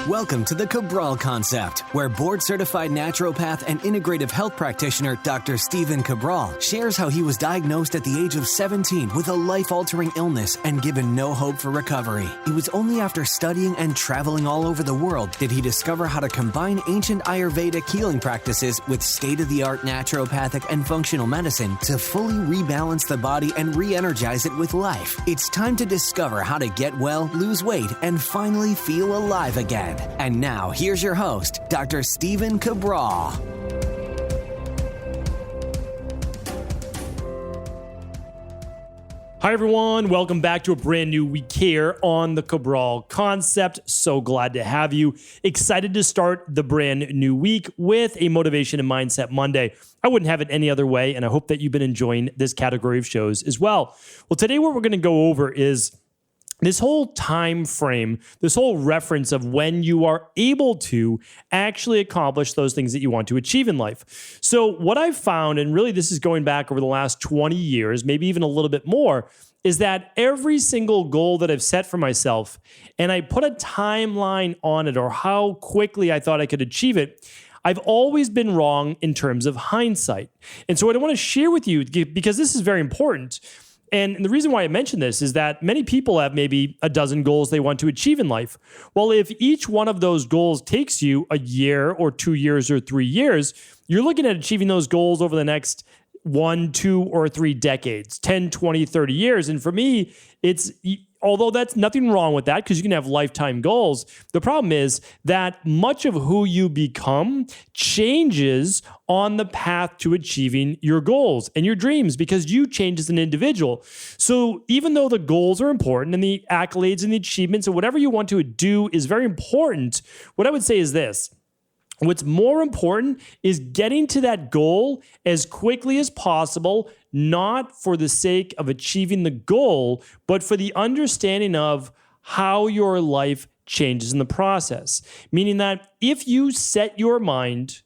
Welcome to the Cabral Concept, where board-certified naturopath and integrative health practitioner Dr. Stephen Cabral shares how he was diagnosed at the age of 17 with a life-altering illness and given no hope for recovery. It was only after studying and traveling all over the world did he discover how to combine ancient Ayurvedic healing practices with state-of-the-art naturopathic and functional medicine to fully rebalance the body and re-energize it with life. It's time to discover how to get well, lose weight, and finally feel alive again. And now, here's your host, Dr. Stephen Cabral. Hi, everyone. Welcome back to a brand new week here on the Cabral Concept. So glad to have you. Excited to start the brand new week with a Motivation and Mindset Monday. I wouldn't have it any other way, and I hope that you've been enjoying this category of shows as well. Well, today what we're going to go over is this whole time frame, this whole reference of when you are able to actually accomplish those things that you want to achieve in life. So what I've found, and really this is going back over the last 20 years, maybe even a little bit more, is that every single goal that I've set for myself, and I put a timeline on it or how quickly I thought I could achieve it, I've always been wrong in terms of hindsight. And so what I want to share with you, because this is very important, and the reason why I mention this is that many people have maybe a dozen goals they want to achieve in life. Well, if each one of those goals takes you a year or 2 years or 3 years, you're looking at achieving those goals over the next 1, 2, or 3 decades, 10, 20, 30 years. And for me, although that's nothing wrong with that because you can have lifetime goals, the problem is that much of who you become changes on the path to achieving your goals and your dreams because you change as an individual. So even though the goals are important and the accolades and the achievements and whatever you want to do is very important, what I would say is this. What's more important is getting to that goal as quickly as possible, not for the sake of achieving the goal, but for the understanding of how your life changes in the process. Meaning that if you set your mind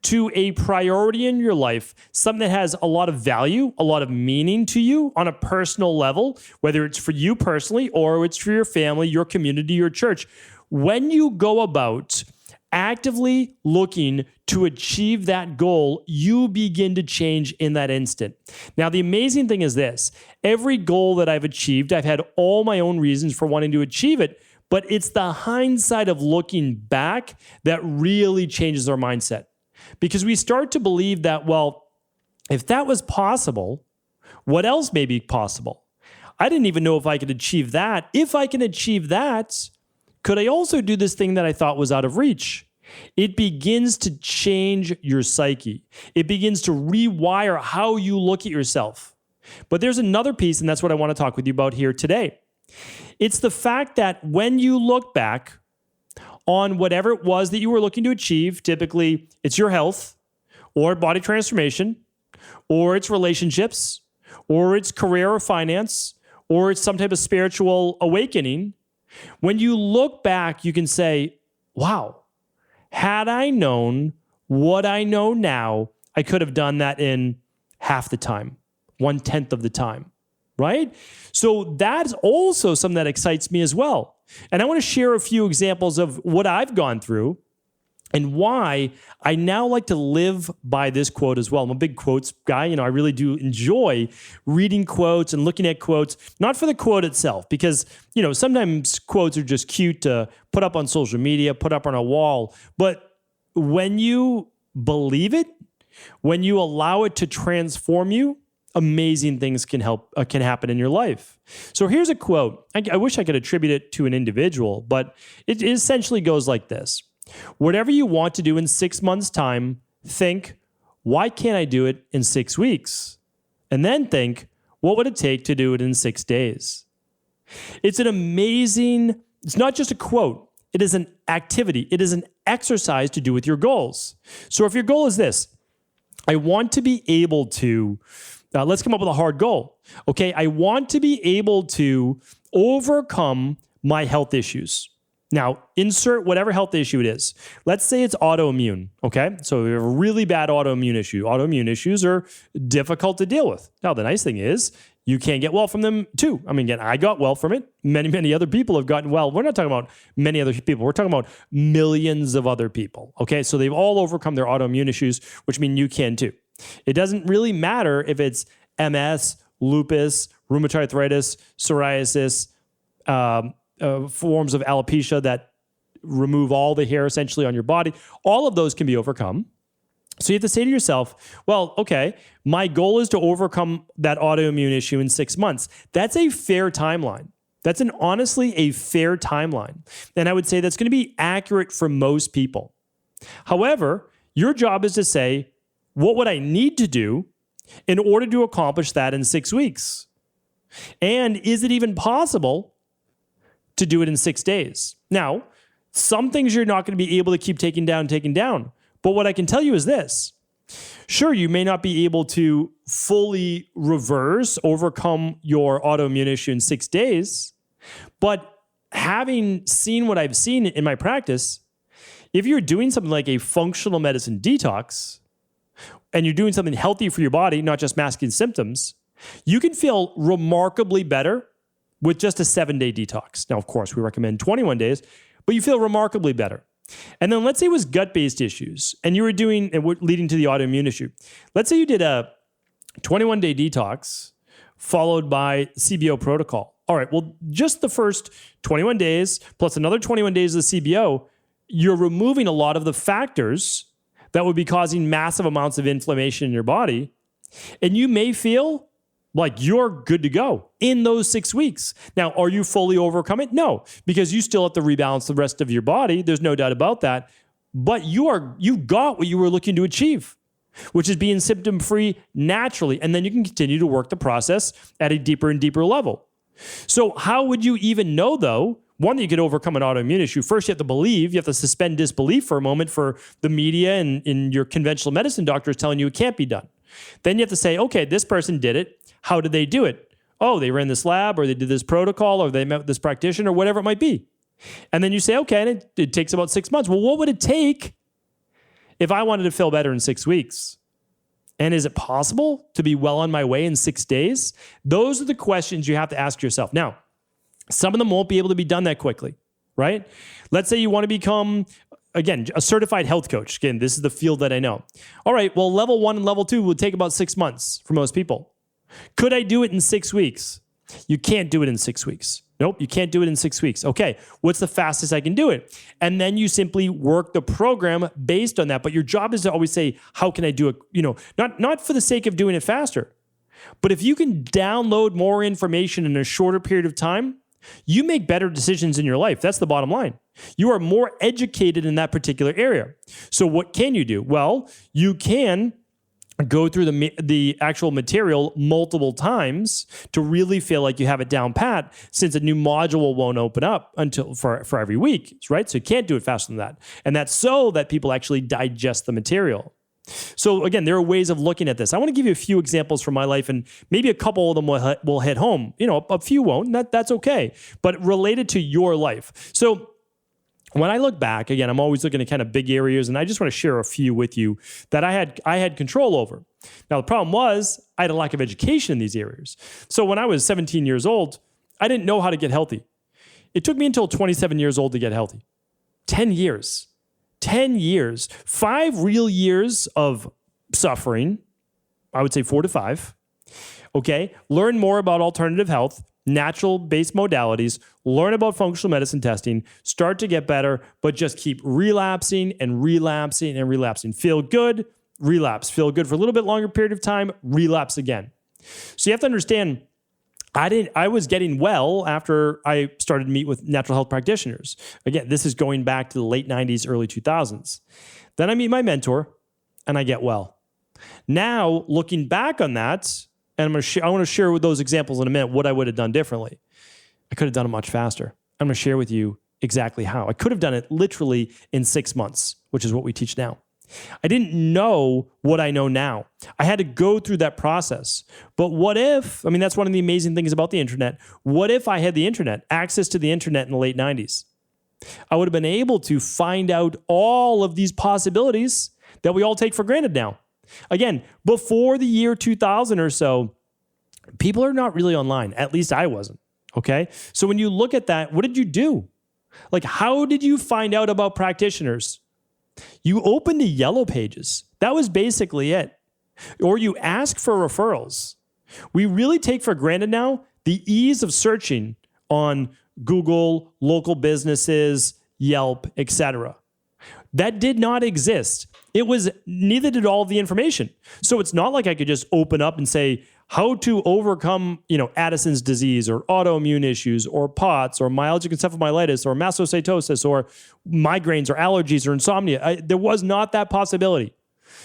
to a priority in your life, something that has a lot of value, a lot of meaning to you on a personal level, whether it's for you personally or it's for your family, your community, your church, when you go about actively looking to achieve that goal, you begin to change in that instant. Now, the amazing thing is this. Every goal that I've achieved, I've had all my own reasons for wanting to achieve it, but it's the hindsight of looking back that really changes our mindset. Because we start to believe that, well, if that was possible, what else may be possible? I didn't even know if I could achieve that. If I can achieve that, could I also do this thing that I thought was out of reach? It begins to change your psyche. It begins to rewire how you look at yourself. But there's another piece, and that's what I want to talk with you about here today. It's the fact that when you look back on whatever it was that you were looking to achieve, typically it's your health or body transformation or it's relationships or it's career or finance or it's some type of spiritual awakening. When you look back, you can say, wow, had I known what I know now, I could have done that in half the time, 1/10 of the time, right? So that's also something that excites me as well. And I want to share a few examples of what I've gone through and why I now like to live by this quote as well. I'm a big quotes guy. I really do enjoy reading quotes and looking at quotes, not for the quote itself, because, sometimes quotes are just cute to put up on social media, put up on a wall. But when you believe it, when you allow it to transform you, amazing things can happen in your life. So here's a quote. I wish I could attribute it to an individual, but it essentially goes like this. Whatever you want to do in 6 months' time, think, why can't I do it in 6 weeks? And then think, what would it take to do it in 6 days? It's not just a quote. It is an activity. It is an exercise to do with your goals. So if your goal is this, I want to be able to, let's come up with a hard goal. Okay, I want to be able to overcome my health issues. Now, insert whatever health issue it is. Let's say it's autoimmune, okay? So we have a really bad autoimmune issue. Autoimmune issues are difficult to deal with. Now, the nice thing is You can get well from them too. I mean, again, I got well from it. Many, many other people have gotten well. We're not talking about many other people. We're talking about millions of other people. Okay. So they've all overcome their autoimmune issues, which mean you can too. It doesn't really matter if it's MS, lupus, rheumatoid arthritis, psoriasis, forms of alopecia that remove all the hair essentially on your body. All of those can be overcome. So you have to say to yourself, well, okay, my goal is to overcome that autoimmune issue in 6 months. That's a fair timeline. That's honestly a fair timeline. And I would say that's going to be accurate for most people. However, your job is to say, what would I need to do in order to accomplish that in 6 weeks? And is it even possible to do it in 6 days? Now, some things you're not going to be able to keep taking down. But what I can tell you is this. Sure, you may not be able to fully overcome your autoimmune issue in 6 days, but having seen what I've seen in my practice, if you're doing something like a functional medicine detox, and you're doing something healthy for your body, not just masking symptoms, you can feel remarkably better with just a 7-day detox. Now, of course, we recommend 21 days, but you feel remarkably better. And then let's say it was gut-based issues and you were doing, and leading to the autoimmune issue. Let's say you did a 21-day detox followed by CBO protocol. All right, well, just the first 21 days plus another 21 days of the CBO, you're removing a lot of the factors that would be causing massive amounts of inflammation in your body. And you may feel like you're good to go in those 6 weeks. Now, are you fully overcome it? No, because you still have to rebalance the rest of your body. There's no doubt about that. But you got what you were looking to achieve, which is being symptom-free naturally. And then you can continue to work the process at a deeper and deeper level. So how would you even know, though, one, that you could overcome an autoimmune issue? First, you have to believe. You have to suspend disbelief for a moment for the media and your conventional medicine doctors telling you it can't be done. Then you have to say, okay, this person did it. How did they do it? Oh, they ran this lab, or they did this protocol, or they met with this practitioner, or whatever it might be. And then you say, okay, and it takes about 6 months. Well, what would it take if I wanted to feel better in 6 weeks? And is it possible to be well on my way in 6 days? Those are the questions you have to ask yourself. Now, some of them won't be able to be done that quickly, right? Let's say you want to become, again, a certified health coach. Again, this is the field that I know. All right, well, level 1 and level 2 would take about 6 months for most people. Could I do it in 6 weeks? You can't do it in 6 weeks. Nope, you can't do it in 6 weeks. Okay, what's the fastest I can do it? And then you simply work the program based on that. But your job is to always say, how can I do it? Not for the sake of doing it faster, but if you can download more information in a shorter period of time, you make better decisions in your life. That's the bottom line. You are more educated in that particular area. So what can you do? Well, you can go through the actual material multiple times to really feel like you have it down pat, since a new module won't open up until for every week, right? So you can't do it faster than that. And that's so that people actually digest the material. So again, there are ways of looking at this. I want to give you a few examples from my life, and maybe a couple of them will hit home. A few won't, and that's okay, but related to your life. So when I look back, again, I'm always looking at kind of big areas, and I just want to share a few with you that I had control over. Now, the problem was I had a lack of education in these areas. So when I was 17 years old, I didn't know how to get healthy. It took me until 27 years old to get healthy. 10 years. 10 years. 5 real years of suffering. I would say 4 to 5. Okay? Learn more about alternative health, natural-based modalities, learn about functional medicine testing, start to get better, but just keep relapsing and relapsing and relapsing. Feel good, relapse. Feel good for a little bit longer period of time, relapse again. So you have to understand, I was getting well after I started to meet with natural health practitioners. Again, this is going back to the late 90s, early 2000s. Then I meet my mentor and I get well. Now, looking back on that, and I want to share with those examples in a minute what I would have done differently. I could have done it much faster. I'm going to share with you exactly how. I could have done it literally in 6 months, which is what we teach now. I didn't know what I know now. I had to go through that process. But what if, that's one of the amazing things about the internet. What if I had the internet, access to the internet in the late 90s? I would have been able to find out all of these possibilities that we all take for granted now. Again, before the year 2000 or so, people are not really online. At least I wasn't. Okay. So when you look at that, what did you do? Like, how did you find out about practitioners? You opened the yellow pages. That was basically it. Or you ask for referrals. We really take for granted now the ease of searching on Google, local businesses, Yelp, etc. That did not exist. It was neither did all of the information. So it's not like I could just open up and say how to overcome, Addison's disease or autoimmune issues or POTS or myalgic encephalomyelitis or mastocytosis or migraines or allergies or insomnia. There was not that possibility.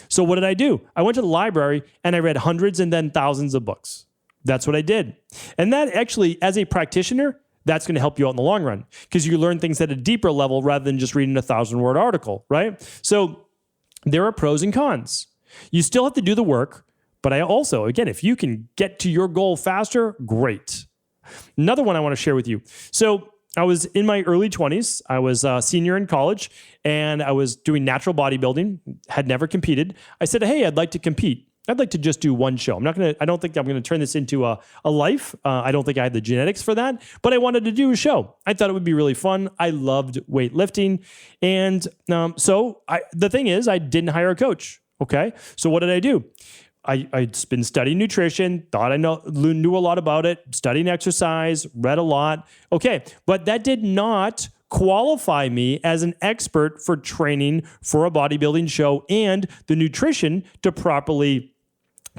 So what did I do? I went to the library and I read hundreds and then thousands of books. That's what I did. And that actually, as a practitioner, that's going to help you out in the long run because you learn things at a deeper level rather than just reading a 1,000-word article, right? So there are pros and cons. You still have to do the work, but I also, again, if you can get to your goal faster, great. Another one I want to share with you. So I was in my early 20s. I was a senior in college and I was doing natural bodybuilding, had never competed. I said, hey, I'd like to compete. I'd like to just do one show. I don't think I'm going to turn this into a life. I don't think I had the genetics for that, but I wanted to do a show. I thought it would be really fun. I loved weightlifting. And the thing is, I didn't hire a coach. Okay. So what did I do? I'd been studying nutrition, thought I knew a lot about it, studying exercise, read a lot. Okay. But that did not qualify me as an expert for training for a bodybuilding show and the nutrition to properly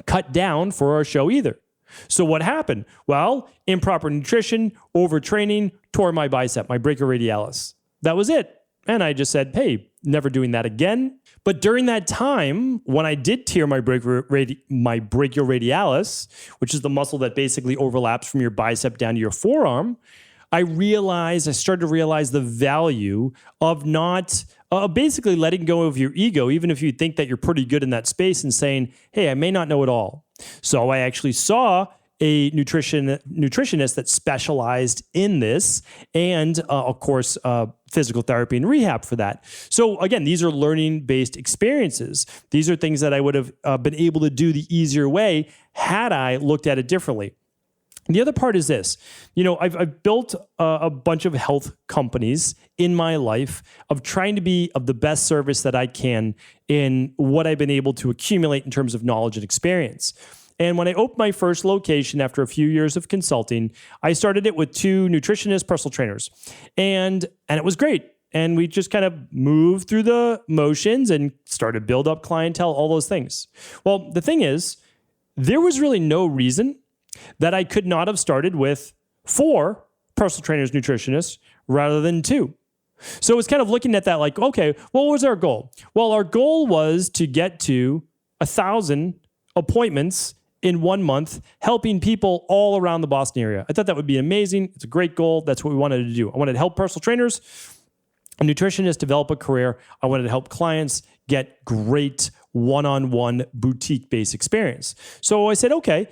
cut down for our show either. So what happened? Well, improper nutrition, overtraining, tore my bicep, my brachioradialis. That was it. And I just said, hey, never doing that again. But during that time, when I did tear my brachioradialis, which is the muscle that basically overlaps from your bicep down to your forearm, I started to realize the value of not basically letting go of your ego, even if you think that you're pretty good in that space, and saying, hey, I may not know it all. So I actually saw a nutritionist that specialized in this and, of course, physical therapy and rehab for that. So again, these are learning-based experiences. These are things that I would have been able to do the easier way had I looked at it differently. The other part is this. I've built a bunch of health companies in my life of trying to be of the best service that I can in what I've been able to accumulate in terms of knowledge and experience. And when I opened my first location after a few years of consulting, I started it with 2 nutritionists, personal trainers. And it was great. And we just kind of moved through the motions and started to build up clientele, all those things. Well, the thing is, there was really no reason that I could not have started with 4 personal trainers, nutritionists, rather than 2. So it's kind of looking at that like, okay, what was our goal? Well, our goal was to get to 1,000 appointments in 1 month, helping people all around the Boston area. I thought that would be amazing. It's a great goal. That's what we wanted to do. I wanted to help personal trainers and nutritionists develop a career. I wanted to help clients get great one-on-one boutique-based experience. So I said, okay,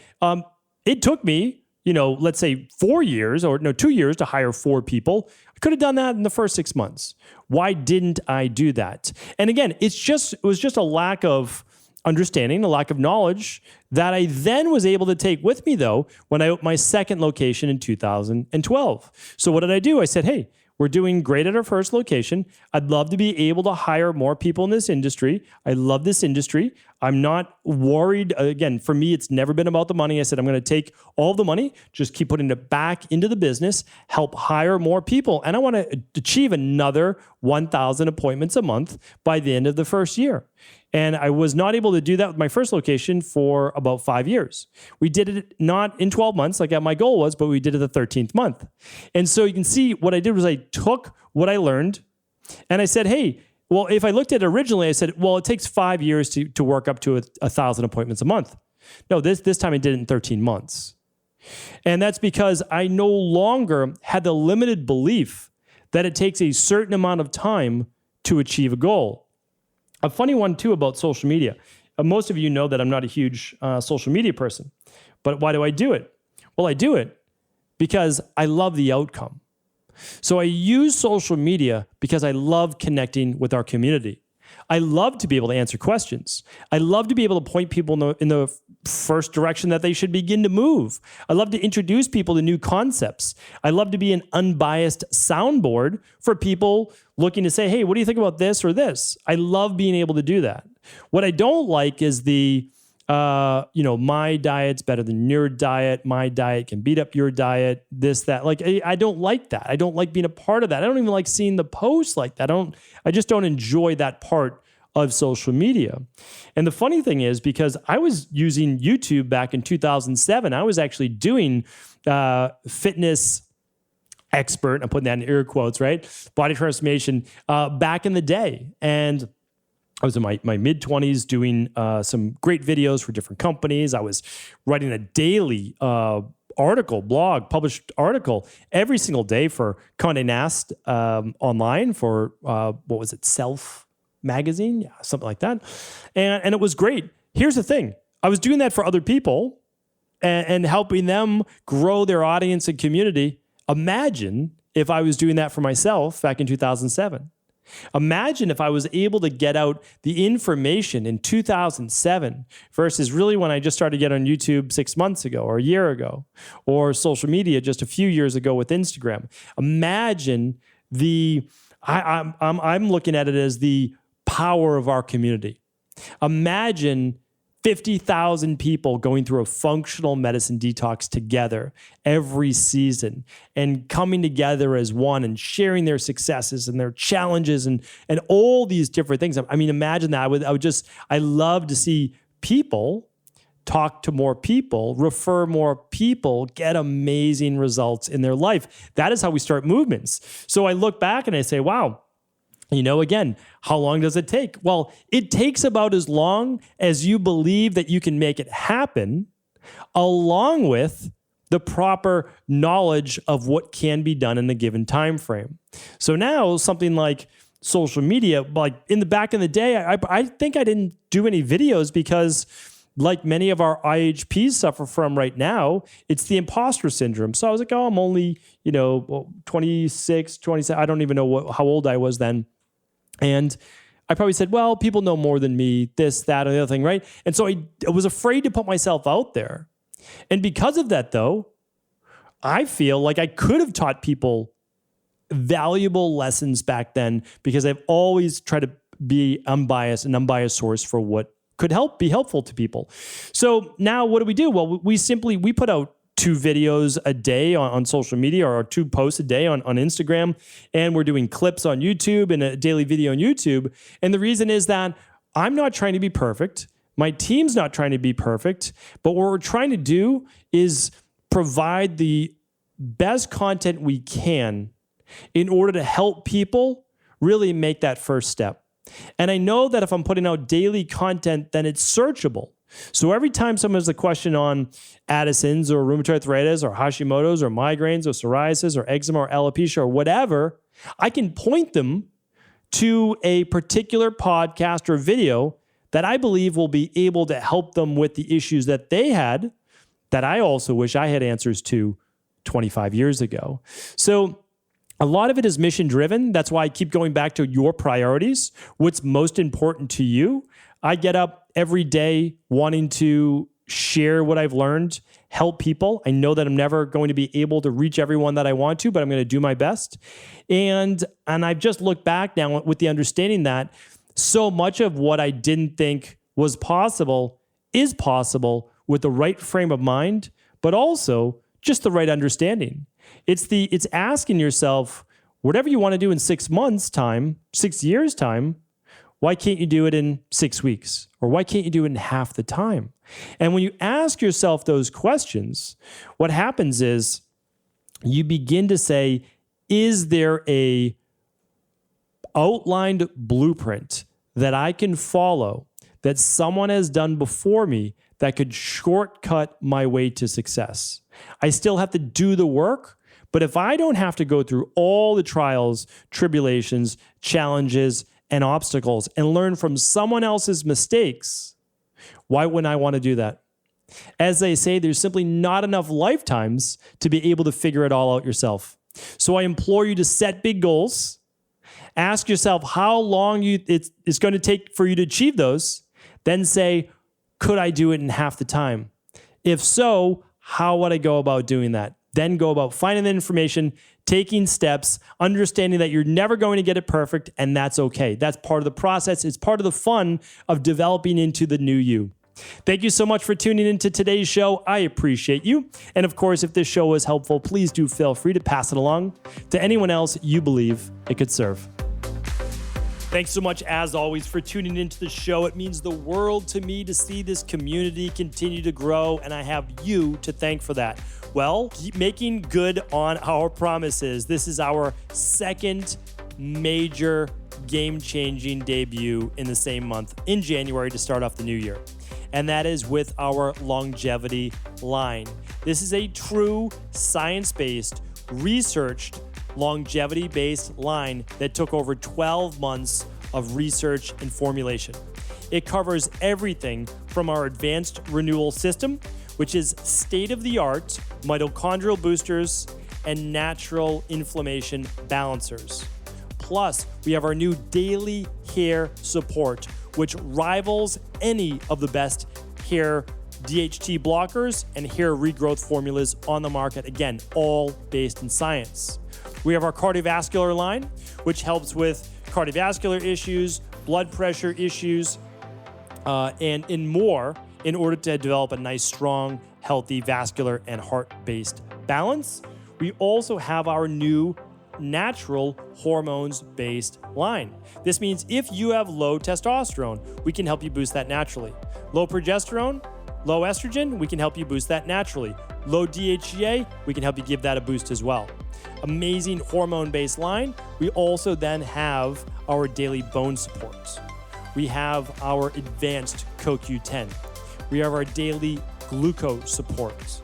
it took me, let's say 2 years to hire 4 people. I could have done that in the first 6 months. Why didn't I do that? And again, it was just a lack of understanding, a lack of knowledge that I then was able to take with me, though, when I opened my second location in 2012. So what did I do? I said, hey, we're doing great at our first location. I'd love to be able to hire more people in this industry. I love this industry. I'm not worried. Again, for me, it's never been about the money. I said, I'm going to take all the money, just keep putting it back into the business, help hire more people. And I want to achieve another 1,000 appointments a month by the end of the first year. And I was not able to do that with my first location for about 5 years. We did it not in 12 months like my goal was, but we did it the 13th month. And so you can see what I did was I took what I learned and I said, hey, well, if I looked at it originally, I said, well, it takes 5 years to work up to 1,000 appointments a month. No, this time I did it in 13 months. And that's because I no longer had the limited belief that it takes a certain amount of time to achieve a goal. A funny one, too, about social media. Most of you know that I'm not a huge social media person. But why do I do it? Well, I do it because I love the outcome. So I use social media because I love connecting with our community. I love to be able to answer questions. I love to be able to point people in the first direction that they should begin to move. I love to introduce people to new concepts. I love to be an unbiased soundboard for people looking to say, hey, what do you think about this or this? I love being able to do that. What I don't like is the, my diet's better than your diet. My diet can beat up your diet, this, that. Like, I don't like that. I don't like being a part of that. I don't even like seeing the posts like that. I just don't enjoy that part of social media. And the funny thing is, because I was using YouTube back in 2007, I was actually doing fitness expert, I'm putting that in air quotes, right? Body transformation back in the day. And I was in my mid-20s doing some great videos for different companies. I was writing a daily published article every single day for Condé Nast online for, Self Magazine? Yeah, something like that. And it was great. Here's the thing. I was doing that for other people and helping them grow their audience and community. Imagine if I was doing that for myself back in 2007. Imagine if I was able to get out the information in 2007 versus really when I just started to get on YouTube 6 months ago or a year ago, or social media just a few years ago with Instagram. Imagine I'm looking at it as the power of our community. Imagine 50,000 people going through a functional medicine detox together every season and coming together as one and sharing their successes and their challenges and all these different things. I mean, imagine that. I love to see people talk to more people, refer more people, get amazing results in their life. That is how we start movements. So I look back and I say, wow, again, how long does it take? Well, it takes about as long as you believe that you can make it happen, along with the proper knowledge of what can be done in a given time frame. So now something like social media, like in the back in the day, I think I didn't do any videos because like many of our IHPs suffer from right now, it's the imposter syndrome. So I was like, I'm only, 26, 27. I don't even know how old I was then. And I probably said, well, people know more than me, this, that, or the other thing, right? And so I was afraid to put myself out there. And because of that, though, I feel like I could have taught people valuable lessons back then because I've always tried to be an unbiased source for what could be helpful to people. So now what do? Well, we put out 2 videos a day on social media or 2 posts a day on Instagram. And we're doing clips on YouTube and a daily video on YouTube. And the reason is that I'm not trying to be perfect. My team's not trying to be perfect. But what we're trying to do is provide the best content we can in order to help people really make that first step. And I know that if I'm putting out daily content, then it's searchable. So every time someone has a question on Addison's or rheumatoid arthritis or Hashimoto's or migraines or psoriasis or eczema or alopecia or whatever, I can point them to a particular podcast or video that I believe will be able to help them with the issues that they had that I also wish I had answers to 25 years ago. So a lot of it is mission driven. That's why I keep going back to your priorities. What's most important to you? I get up every day wanting to share what I've learned, help people. I know that I'm never going to be able to reach everyone that I want to, but I'm going to do my best. And I've just looked back now with the understanding that so much of what I didn't think was possible is possible with the right frame of mind, but also just the right understanding. It's asking yourself, whatever you want to do in 6 months' time, 6 years' time, why can't you do it in 6 weeks? Or why can't you do it in half the time? And when you ask yourself those questions, what happens is you begin to say, is there a outlined blueprint that I can follow that someone has done before me that could shortcut my way to success? I still have to do the work, but if I don't have to go through all the trials, tribulations, challenges, and obstacles and learn from someone else's mistakes, why wouldn't I want to do that? As they say, there's simply not enough lifetimes to be able to figure it all out yourself. So I implore you to set big goals. Ask yourself how long it's going to take for you to achieve those. Then say, Could I do it in half the time? If so, how would I go about doing that? Then go about finding the information, taking steps, understanding that you're never going to get it perfect, and that's okay. That's part of the process. It's part of the fun of developing into the new you. Thank you so much for tuning into today's show. I appreciate you. And of course, if this show was helpful, please do feel free to pass it along to anyone else you believe it could serve. Thanks so much, as always, for tuning into the show. It means the world to me to see this community continue to grow, and I have you to thank for that. Well, keep making good on our promises. This is our second major game-changing debut in the same month, in January, to start off the new year. And that is with our longevity line. This is a true science-based, researched, longevity-based line that took over 12 months of research and formulation. It covers everything from our advanced renewal system, which is state-of-the-art mitochondrial boosters and natural inflammation balancers. Plus, we have our new daily hair support, which rivals any of the best hair DHT blockers and hair regrowth formulas on the market. Again, all based in science. We have our cardiovascular line, which helps with cardiovascular issues, blood pressure issues, and more in order to develop a nice, strong, healthy vascular and heart-based balance. We also have our new natural hormones-based line. This means if you have low testosterone, we can help you boost that naturally. Low progesterone, low estrogen, we can help you boost that naturally. Low DHEA, we can help you give that a boost as well. Amazing hormone-based line. We also then have our daily bone supports. We have our advanced CoQ10. We have our daily glucose supports.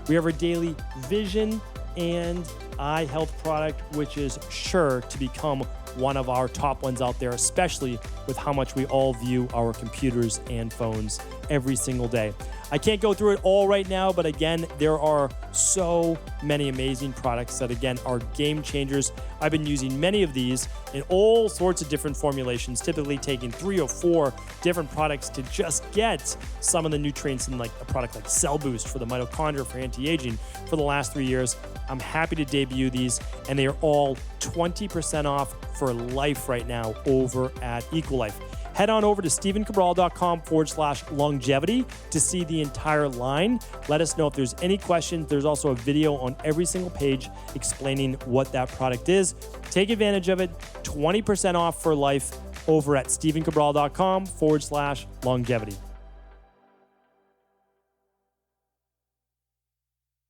We have our daily vision and eye health product, which is sure to become one of our top ones out there, especially with how much we all view our computers and phones every single day. I can't go through it all right now, but again, there are so many amazing products that, again, are game changers. I've been using many of these in all sorts of different formulations, typically taking 3 or 4 different products to just get some of the nutrients in, like a product like Cell Boost for the mitochondria for anti-aging for the last 3 years. I'm happy to debut these, and they are all 20% off for life right now over at Equalife. Head on over to stevencabral.com/longevity to see the entire line. Let us know if there's any questions. There's also a video on every single page explaining what that product is. Take advantage of it. 20% off for life over at stevencabral.com/longevity.